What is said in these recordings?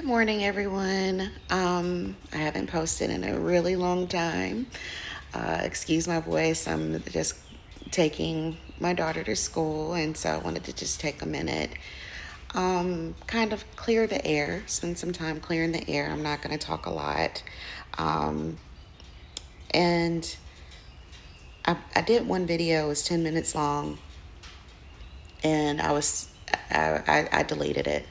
Good morning, everyone. I haven't posted in a really long time. Excuse my voice. I'm just taking my daughter to school, and so I wanted to just take a minute, kind of clear the air, spend some time clearing the air. I'm not going to talk a lot. Um, and I did one video, it was 10 minutes long, and I deleted it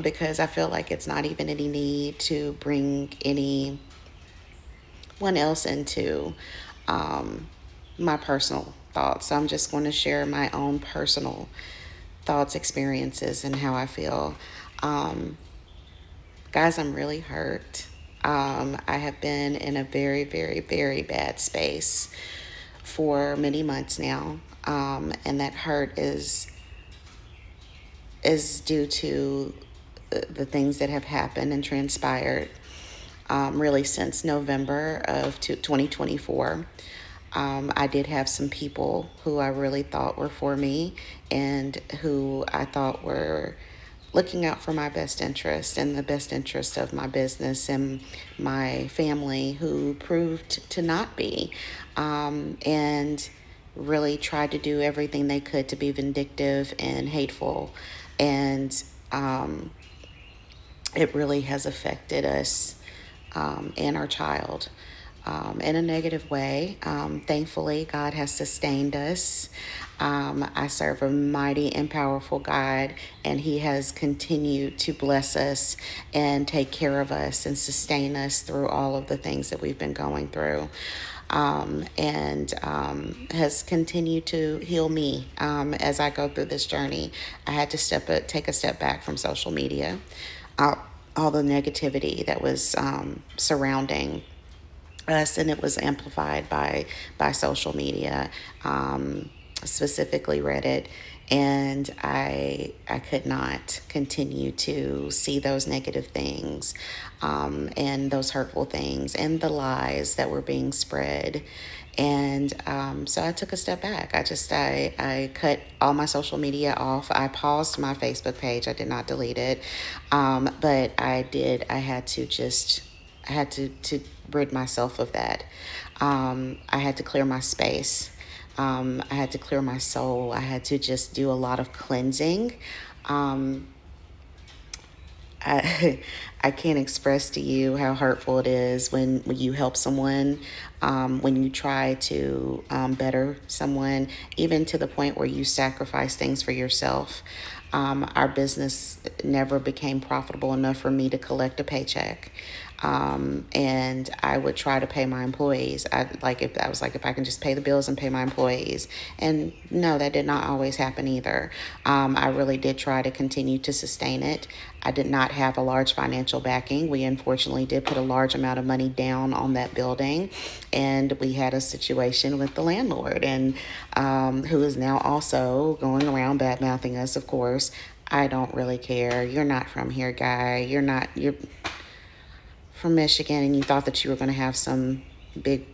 because I feel like it's not even any need to bring anyone else into um, my personal thoughts. So I'm just going to share my own personal thoughts, experiences, and how I feel. Um, Guys, I'm really hurt. I have been in a very, very, very bad space for many months now, and that hurt is due to the things that have happened and transpired really since November of 2024. I did have some people who I really thought were for me and who I thought were looking out for my best interest and the best interest of my business and my family who proved to not be, and really tried to do everything they could to be vindictive and hateful. And it really has affected us and our child in a negative way. Thankfully, God has sustained us. I serve a mighty and powerful God, and He has continued to bless us and take care of us and sustain us through all of the things that we've been going through. And has continued to heal me as I go through this journey. I had to take a step back from social media, all, all the negativity that was surrounding us, and it was amplified by social media, specifically Reddit. And I could not continue to see those negative things, and those hurtful things and the lies that were being spread. And so I took a step back. I cut all my social media off. I paused my Facebook page. I did not delete it, but I had to just I had to rid myself of that. I had to clear my space. I had to clear my soul. I had to just do a lot of cleansing. Um, I, I can't express to you how hurtful it is when you help someone, when you try to better someone, even to the point where you sacrifice things for yourself. Our business never became profitable enough for me to collect a paycheck. And I would try to pay my employees. If I can just pay the bills and pay my employees. And no, that did not always happen either. I really did try to continue to sustain it. I did not have a large financial backing. We unfortunately did put a large amount of money down on that building, and we had a situation with the landlord, and who is now also going around bad mouthing us. Of course, I don't really care. You're not from here, guy. You're from Michigan, and you thought that you were going to have some big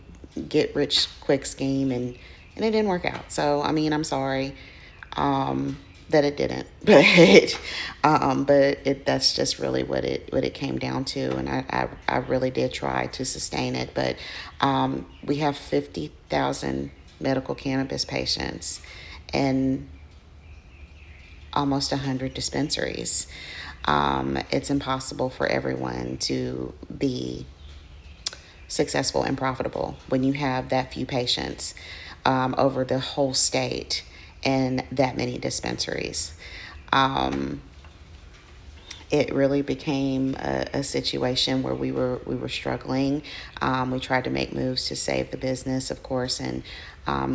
get rich quick scheme, and it didn't work out. So I mean, I'm sorry that it didn't, but that's just really what it came down to, and I really did try to sustain it, but we have 50,000 medical cannabis patients and almost 100 dispensaries. It's impossible for everyone to be successful and profitable when you have that few patients over the whole state and that many dispensaries. Um, it really became a situation where we were struggling. We tried to make moves to save the business, of course, and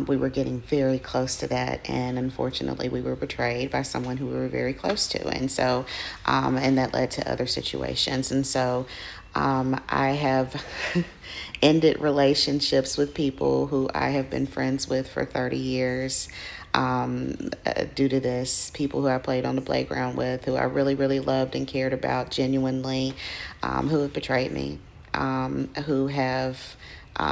we were getting very close to that. And unfortunately, we were betrayed by someone who we were very close to, and so and that led to other situations. And so I have ended relationships with people who I have been friends with for 30 years due to this. People who I played on the playground with, who I really, really loved and cared about genuinely, who have betrayed me, who have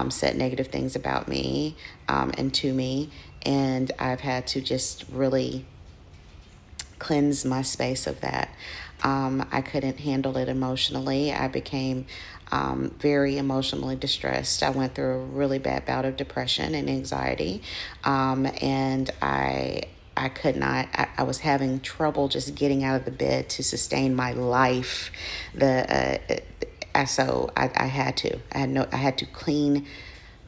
said negative things about me and to me. And I've had to just really cleanse my space of that. I couldn't handle it emotionally. I became very emotionally distressed. I went through a really bad bout of depression and anxiety, and I could not. I was having trouble just getting out of the bed to sustain my life. I had to. I had to clean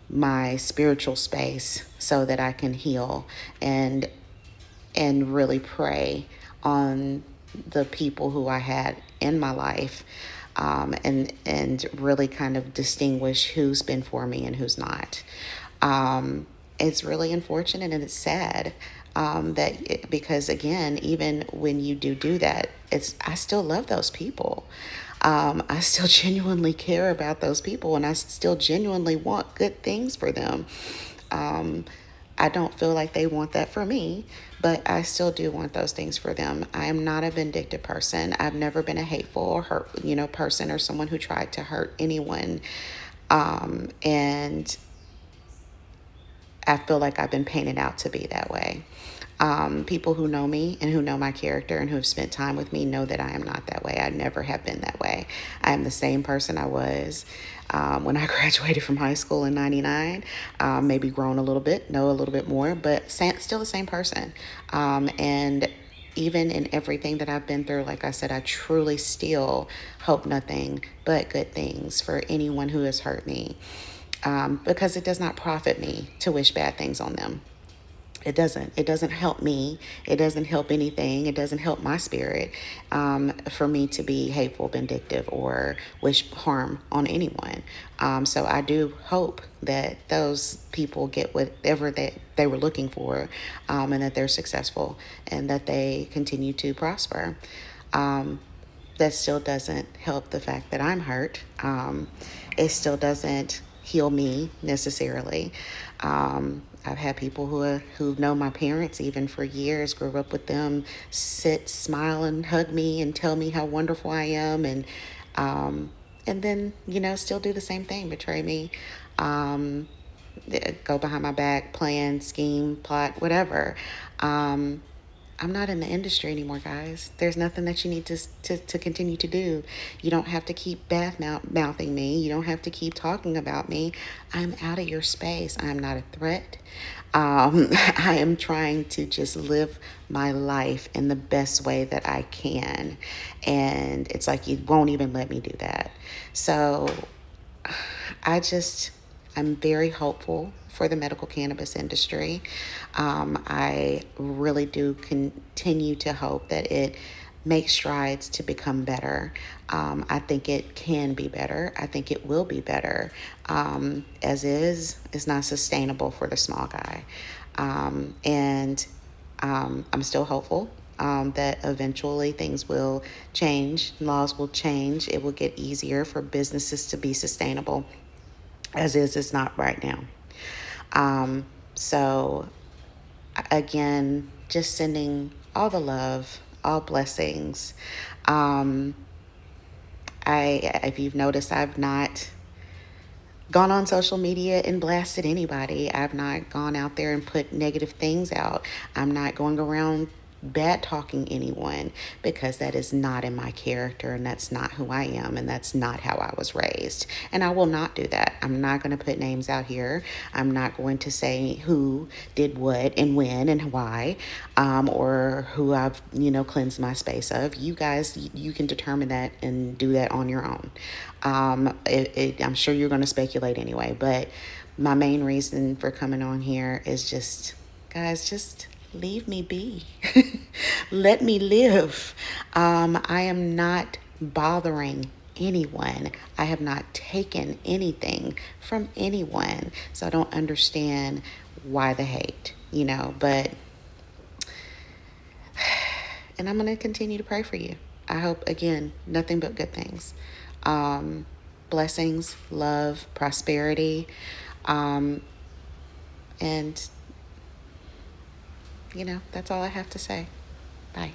my spiritual space so that I can heal and really pray on the people who I had in my life, and really kind of distinguish who's been for me and who's not. It's really unfortunate and it's sad, because again, even when you do that, I still love those people. I still genuinely care about those people, and I still genuinely want good things for them. Um, I don't feel like they want that for me, but I still do want those things for them. I am not a vindictive person. I've never been a hateful or hurt, person or someone who tried to hurt anyone. And I feel like I've been painted out to be that way. People who know me and who know my character and who have spent time with me know that I am not that way. I never have been that way. I am the same person I was when I graduated from high school in '99. Maybe grown a little bit, know a little bit more, but still the same person. And even in everything that I've been through, like I said, I truly still hope nothing but good things for anyone who has hurt me, because it does not profit me to wish bad things on them. It doesn't. It doesn't help me. It doesn't help anything. It doesn't help my spirit, for me to be hateful, vindictive, or wish harm on anyone. So I do hope that those people get whatever they were looking for, and that they're successful and that they continue to prosper. That still doesn't help the fact that I'm hurt. It still doesn't heal me necessarily. I've had people who know my parents even for years, grew up with them, sit, smile, and hug me and tell me how wonderful I am, and then still do the same thing, betray me, um, go behind my back, plan, scheme, plot, whatever. Um, I'm not in the industry anymore, guys. There's nothing that you need to continue to do. You don't have to keep mouthing me. You don't have to keep talking about me. I'm out of your space. I'm not a threat. I am trying to just live my life in the best way that I can. And it's like you won't even let me do that. So I just, I'm very hopeful for the medical cannabis industry. I really do continue to hope that it makes strides to become better. I think it can be better. I think it will be better. As is not sustainable for the small guy. And I'm still hopeful that eventually things will change, laws will change, it will get easier for businesses to be sustainable. As is, it's not right now. So, again, just sending all the love, all blessings. Um, if you've noticed, I've not gone on social media and blasted anybody. I've not gone out there and put negative things out. I'm not going around bad talking anyone, because that is not in my character and that's not who I am and that's not how I was raised. And I will not do that. I'm not going to put names out here. I'm not going to say who did what and when and why, or who I've, cleansed my space of. You guys, you can determine that and do that on your own. I'm sure you're going to speculate anyway, but my main reason for coming on here is just, guys, just leave me be. Let me live. I am not bothering anyone. I have not taken anything from anyone. So I don't understand why the hate, but, and I'm going to continue to pray for you. I hope, again, nothing but good things. Blessings, love, prosperity, and that's all I have to say. Bye.